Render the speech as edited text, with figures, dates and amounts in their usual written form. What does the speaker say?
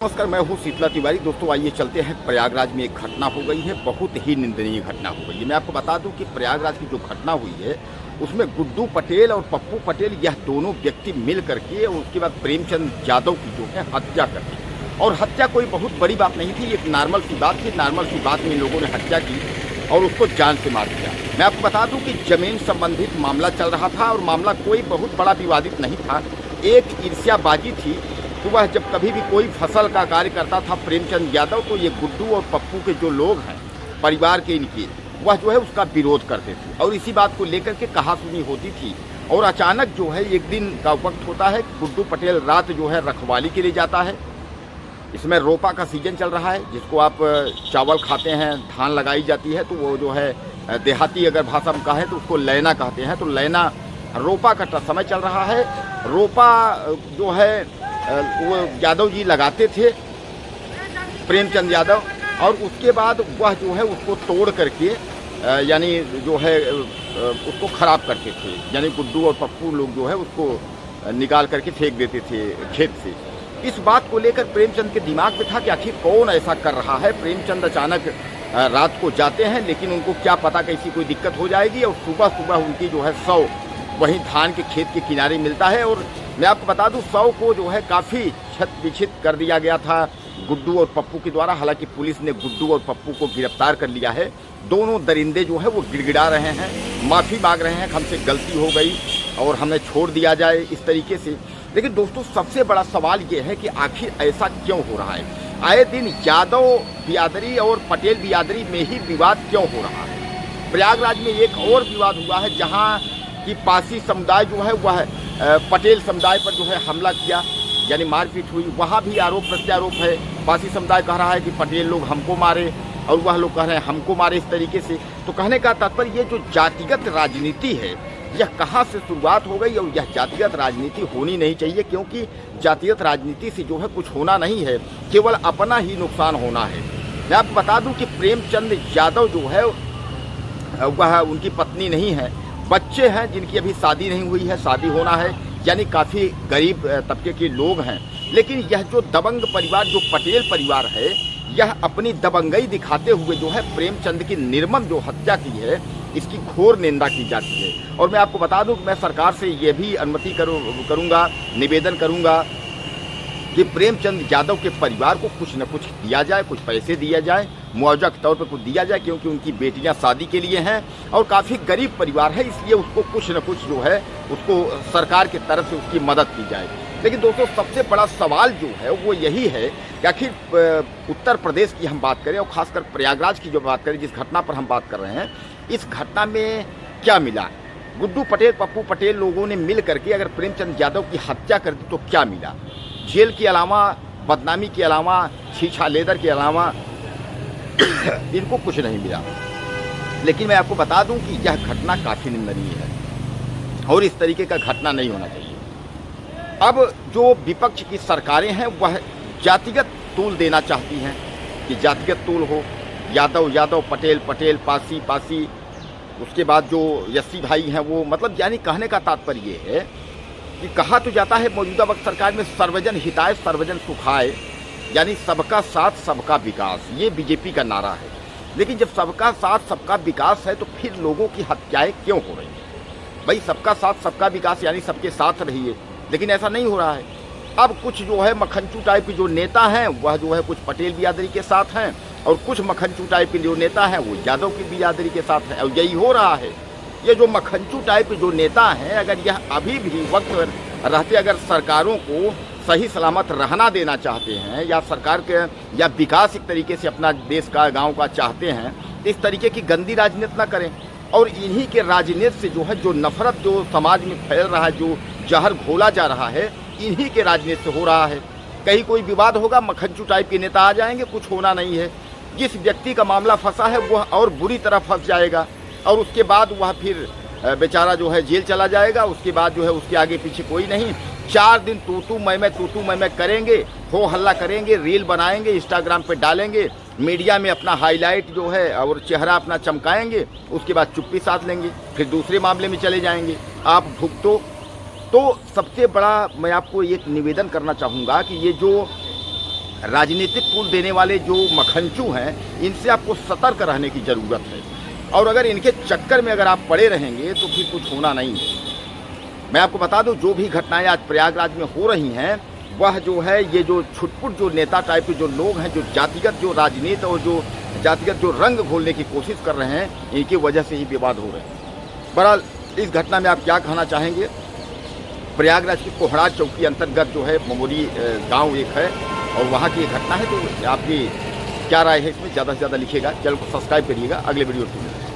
नमस्कार, मैं हूँ शीतला तिवारी। दोस्तों आइए चलते हैं। प्रयागराज में एक घटना हो गई है, बहुत ही निंदनीय घटना हो गई है। मैं आपको बता दूं कि प्रयागराज की जो घटना हुई है उसमें गुड्डू पटेल और पप्पू पटेल, यह दोनों व्यक्ति मिल करके उसके बाद प्रेमचंद यादव की जो है हत्या कर दी। और हत्या कोई बहुत बड़ी बात नहीं थी, एक नॉर्मल सी बात थी। नॉर्मल सी बात में इन लोगों ने हत्या की और उसको जान से मार दिया। मैं आपको बता दूं कि जमीन संबंधित मामला चल रहा था और मामला कोई बहुत बड़ा विवादित नहीं था। एक ईर्ष्याबाजी थी। तो वह जब कभी भी कोई फसल का कार्य करता था प्रेमचंद यादव, तो ये गुड्डू और पप्पू के जो लोग हैं परिवार के इनके, वह जो है उसका विरोध करते थे और इसी बात को लेकर के कहासुनी होती थी। और अचानक जो है एक दिन का वक्त होता है, गुड्डू पटेल रात जो है रखवाली के लिए जाता है। इसमें रोपा का सीजन चल रहा है, जिसको आप चावल खाते हैं, धान लगाई जाती है, तो वो जो है देहाती अगर भाषा में कहें तो उसको लैना कहते हैं। तो लैना रोपा का समय चल रहा है। रोपा जो है वो यादव जी लगाते थे, प्रेमचंद यादव, और उसके बाद वह जो है उसको तोड़ करके यानी जो है उसको खराब करते थे। यानी गुड्डू और पप्पू लोग जो है उसको निकाल करके फेंक देते थे खेत से। इस बात को लेकर प्रेमचंद के दिमाग में था कि आखिर कौन ऐसा कर रहा है। प्रेमचंद अचानक रात को जाते हैं, लेकिन उनको क्या पता कैसी कोई दिक्कत हो जाएगी। और सुबह सुबह उनकी जो है शव वहीं धान के खेत के किनारे मिलता है। और मैं आपको बता दूं, शव को जो है काफ़ी छत विछित कर दिया गया था गुड्डू और पप्पू के द्वारा। हालांकि पुलिस ने गुड्डू और पप्पू को गिरफ्तार कर लिया है। दोनों दरिंदे जो है वो गिड़गिड़ा रहे हैं, माफ़ी मांग रहे हैं, हमसे गलती हो गई और हमें छोड़ दिया जाए इस तरीके से। लेकिन दोस्तों सबसे बड़ा सवाल ये है कि आखिर ऐसा क्यों हो रहा है। आए दिन यादव बिरादरी और पटेल बिरादरी में ही विवाद क्यों हो रहा है। प्रयागराज में एक और विवाद हुआ है, जहाँ कि पासी समुदाय जो है वह पटेल समुदाय पर जो है हमला किया, यानी मारपीट हुई। वहाँ भी आरोप प्रत्यारोप है। पासी समुदाय कह रहा है कि पटेल लोग हमको मारे और वह लोग कह रहे हैं हमको मारे, इस तरीके से। तो कहने का तात्पर्य ये जो जातिगत राजनीति है यह कहाँ से शुरुआत हो गई। और यह जातिगत राजनीति होनी नहीं चाहिए, क्योंकि जातिगत राजनीति से जो है कुछ होना नहीं है, केवल अपना ही नुकसान होना है। मैं आपको बता दूं कि प्रेमचंद यादव जो है वह उनकी पत्नी नहीं है, बच्चे हैं जिनकी अभी शादी नहीं हुई है, शादी होना है, यानी काफ़ी गरीब तबके के लोग हैं। लेकिन यह जो दबंग परिवार, जो पटेल परिवार है, यह अपनी दबंगई दिखाते हुए जो है प्रेमचंद की निर्मम जो हत्या की है, इसकी घोर निंदा की जाती है। और मैं आपको बता दूं कि मैं सरकार से ये भी अनुमति करूंगा, निवेदन करूंगा कि प्रेमचंद यादव के परिवार को कुछ न कुछ दिया जाए, कुछ पैसे दिया जाए, मुआवजा के तौर पर कुछ दिया जाए, क्योंकि उनकी बेटियां शादी के लिए हैं और काफ़ी गरीब परिवार है, इसलिए उसको कुछ न कुछ जो है उसको सरकार की तरफ से उसकी मदद की जाए। लेकिन दोस्तों सबसे बड़ा सवाल जो है वो यही है कि आखिर उत्तर प्रदेश की हम बात करें और खासकर प्रयागराज की जो बात करें, जिस घटना पर हम बात कर रहे हैं, इस घटना में क्या मिला। गुड्डू पटेल पप्पू पटेल लोगों ने मिल करके अगर प्रेमचंद यादव की हत्या कर दी तो क्या मिला। जेल के अलावा, बदनामी के अलावा, छीछा लेदर के अलावा इनको कुछ नहीं मिला। लेकिन मैं आपको बता दूं कि यह घटना काफ़ी निंदनीय है और इस तरीके का घटना नहीं होना चाहिए। अब जो विपक्ष की सरकारें हैं वह जातिगत तूल देना चाहती हैं कि जातिगत तूल हो, यादव यादव, पटेल पटेल, पासी पासी। उसके बाद जो यस्सी भाई हैं वो, मतलब यानी कहने का तात्पर्य ये है कि कहा तो जाता है मौजूदा वक्त सरकार में सर्वजन हिताय सर्वजन सुखाय, यानी सबका साथ सबका विकास, ये बीजेपी का नारा है। लेकिन जब सबका साथ सबका विकास है तो फिर लोगों की हत्याएं क्यों हो रही हैं। भाई सबका साथ सबका विकास यानी सबके साथ रहिए, लेकिन ऐसा नहीं हो रहा है। अब कुछ जो है मक्खनचू टाइप के जो नेता हैं वह जो है कुछ पटेल बिरादरी के साथ हैं और कुछ मक्खनचू टाइप के जो नेता हैं वो यादव की बिरादरी के साथ हैं। और यही हो रहा है। ये जो मक्खनचू टाइप के जो नेता हैं, अगर यह अभी भी वक्त रहते अगर सरकारों को सही सलामत रहना देना चाहते हैं, या सरकार के या विकास एक तरीके से अपना देश का, गांव का चाहते हैं, इस तरीके की गंदी राजनीति ना करें। और इन्हीं के राजनीति से जो है जो नफरत जो समाज में फैल रहा है, जो जहर घोला जा रहा है, इन्हीं के राजनीति से हो रहा है। कहीं कोई विवाद होगा, मक्खनचू टाइप के नेता आ जाएंगे, कुछ होना नहीं है। जिस व्यक्ति का मामला फंसा है वह और बुरी तरह फंस जाएगा और उसके बाद वह फिर बेचारा जो है जेल चला जाएगा। उसके बाद जो है उसके आगे पीछे कोई नहीं। 4 दिन तू तू मैं करेंगे, हो हल्ला करेंगे, रील बनाएंगे, इंस्टाग्राम पे डालेंगे, मीडिया में अपना हाईलाइट जो है और चेहरा अपना चमकाएंगे। उसके बाद चुप्पी साध लेंगे, फिर दूसरे मामले में चले जाएंगे। आप भुगतो। तो सबसे बड़ा मैं आपको एक निवेदन करना चाहूँगा कि ये जो राजनीतिक पुल देने वाले जो मखनचू हैं, इनसे आपको सतर्क रहने की ज़रूरत है। और अगर इनके चक्कर में अगर आप पड़े रहेंगे तो फिर कुछ होना नहीं है। मैं आपको बता दूं, जो भी घटनाएं आज प्रयागराज में हो रही हैं, वह जो है ये जो छुटपुट जो नेता टाइप के जो लोग हैं, जो जातिगत जो राजनीति और जो जातिगत जो रंग घोलने की कोशिश कर रहे हैं, इनकी वजह से ही विवाद हो रहे हैं। बहरहाल इस घटना में आप क्या कहना चाहेंगे? प्रयागराज की कोहड़ा चौकी अंतर्गत जो है ममोरी गांव एक है और वहां की घटना है। तो आपकी क्या राय है इसमें? ज़्यादा से ज़्यादा लिखिएगा, चैनल को सब्सक्राइब करिएगा। अगले वीडियो में